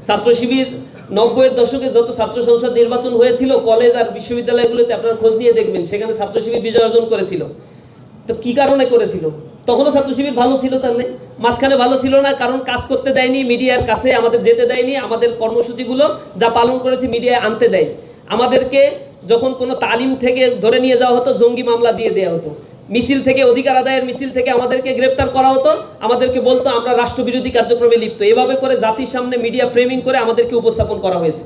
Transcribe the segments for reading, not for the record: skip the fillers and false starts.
ছাত্র শিবির 90-এর দশকে যত ছাত্র সংসদ নির্বাচন হয়েছিল কলেজ আর বিশ্ববিদ্যালয়গুলোতে আপনারা খোঁজ নিয়ে দেখবেন, সেখানে ছাত্র শিবির বিজয় অর্জন করেছিল। তো কি কারণে করেছিল? তখনও ছাত্র শিবির ভালো ছিল, তাহলে মাঝখানে ভালো ছিল না কারণ কাজ করতে দেয়নি, মিডিয়ার কাছে আমাদের যেতে দেয়নি, আমাদের কর্মসূচিগুলো যা পালন করেছি মিডিয়ায় আনতে দেয়। আমাদেরকে যখন কোনো তালিম থেকে ধরে নিয়ে যাওয়া হতো জঙ্গি মামলা দিয়ে দেওয়া হতো, মিছিল থেকে অধিকার আদায়ের মিছিল থেকে আমাদেরকে গ্রেপ্তার করা হতো, আমাদেরকে বলতো আমরা রাষ্ট্রবিরোধী কার্যক্রমে লিপ্ত। এভাবে করে জাতির সামনে মিডিয়া ফ্রেমিং করে আমাদেরকে উপস্থাপন করা হয়েছে।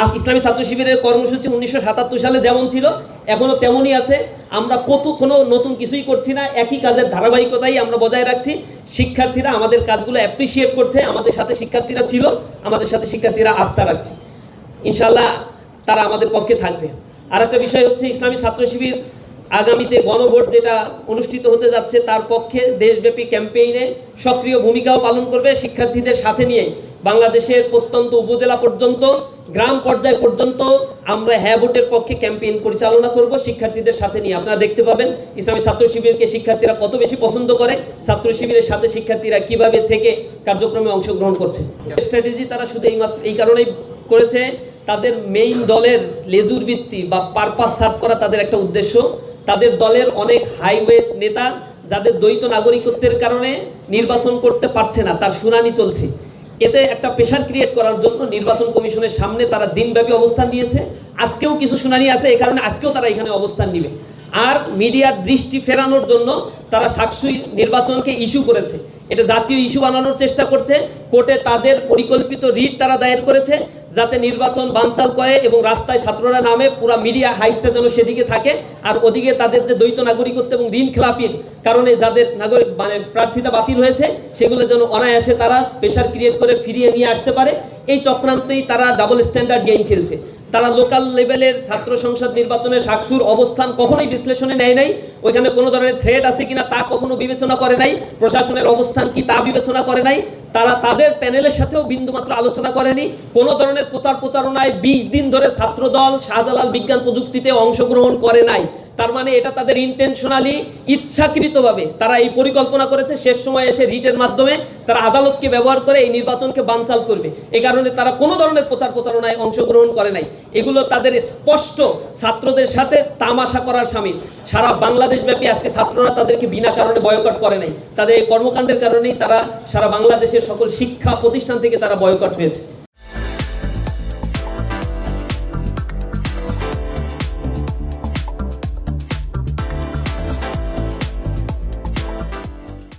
আজ ইসলামী ছাত্র শিবিরের কর্মসূচি 1977 সালে যেমন ছিল এখনো তেমনই আছে। আমরা কোনো নতুন কিছুই করছি না, একই কাজের ধারাবাহিকতাই আমরা বজায় রাখছি। শিক্ষার্থীরা আমাদের কাজগুলো অ্যাপ্রিসিয়েট করছে, আমাদের সাথে শিক্ষার্থীরা ছিল, আমাদের সাথে শিক্ষার্থীরা আস্থা রাখছে। ইনশাআল্লাহ তারা আমাদের পক্ষে থাকবে। আর একটা বিষয় হচ্ছে ইসলামী ছাত্র শিবির আগামীতে গণভোট যেটা অনুষ্ঠিত হতে যাচ্ছে তার পক্ষে দেশব্যাপী ক্যাম্পেইনে সক্রিয় ভূমিকাও পালন করবে। শিক্ষার্থীদের সাথে নিয়ে বাংলাদেশের প্রত্যন্ত উপজেলা পর্যন্ত, গ্রাম পর্যায় পর্যন্ত আমরা হ্যাঁ ভোটের পক্ষে ক্যাম্পেইন পরিচালনা করব শিক্ষার্থীদের সাথে নিয়ে। আপনারা দেখতে পাবেন ইসলামী ছাত্র শিবিরকে শিক্ষার্থীরা কত বেশি পছন্দ করে, ছাত্র শিবিরের সাথে শিক্ষার্থীরা কিভাবে থেকে কার্যক্রমে অংশগ্রহণ করছে। স্ট্র্যাটেজি তারা শুধু এই কারণেই করেছে, তাদের মেইন দলের লেজুর ভিত্তি বা পারপাস সার্ভ করা তাদের একটা উদ্দেশ্য। তাদের দলের অনেক হাইওয়ে নেতা যাদের দ্বৈত নাগরিকত্বের কারণে নির্বাচন করতে পারছে না, তার শুনানি চলছে। এতে একটা প্রেশার ক্রিয়েট করার জন্য নির্বাচন কমিশনের সামনে তারা দিনব্যাপী অবস্থান নিয়েছে। আজকেও কিছু শুনানি আছে, এই কারণে আজকেও তারা এখানে অবস্থান নেবে। আর মিডিয়ার দৃষ্টি ফেরানোর জন্য তারা সাকসুই নির্বাচনকে ইস্যু করেছে, এটা জাতীয় ইস্যু বানানোর চেষ্টা করছে। কোর্টে তাদের পরিকল্পিত রিট তারা দায়ের করেছে যাতে নির্বাচন বানচাল করে এবং রাস্তায় ছাত্ররা নামে, পুরো মিডিয়া হাইটটা যেন সেদিকে থাকে। আর ওদিকে তাদের যে দ্বৈত নাগরিকত্ব এবং ঋণ খেলাপির কারণে যাদের প্রার্থিতা বাতিল হয়েছে সেগুলো যেন অনায়াসে তারা প্রেশার ক্রিয়েট করে ফিরিয়ে নিয়ে আসতে পারে। এই চক্রান্তেই তারা ডাবল স্ট্যান্ডার্ড গেম খেলছে। তারা লোকাল লেভেলের ছাত্র সংসদ নির্বাচনের সাকসুর অবস্থান কখনোই বিশ্লেষণে নেয় নাই, ওইখানে কোনো ধরনের থ্রেট আছে কিনা তা কখনো বিবেচনা করে নাই, প্রশাসনের অবস্থান কি তা বিবেচনা করে নাই। তারা তাদের প্যানেলের সাথেও বিন্দুমাত্র আলোচনা করেনি। কোনো ধরনের প্রচারণায় 20 দিন ধরে ছাত্রদল শাহজালাল বিজ্ঞান প্রযুক্তিতে অংশগ্রহণ করে নাই। তার মানে এটা তাদের ইন্টেনশনালি, ইচ্ছাকৃতভাবে তারা এই পরিকল্পনা করেছে শেষ সময় এসে রিটের মাধ্যমে তারা আদালতকে ব্যবহার করে এই নির্বাচনকে বানচাল করবে। এই কারণে তারা কোনো ধরনের প্রচারণায় অংশগ্রহণ করে নাই। এগুলো তাদের স্পষ্ট ছাত্রদের সাথে তামাশা করার শামিল। সারা বাংলাদেশ ব্যাপী আজকে ছাত্ররা তাদেরকে বিনা কারণে বয়কট করে নাই, তাদের এই কর্মকাণ্ডের কারণেই তারা সারা বাংলাদেশের সকল শিক্ষা প্রতিষ্ঠান থেকে তারা বয়কট হয়েছে।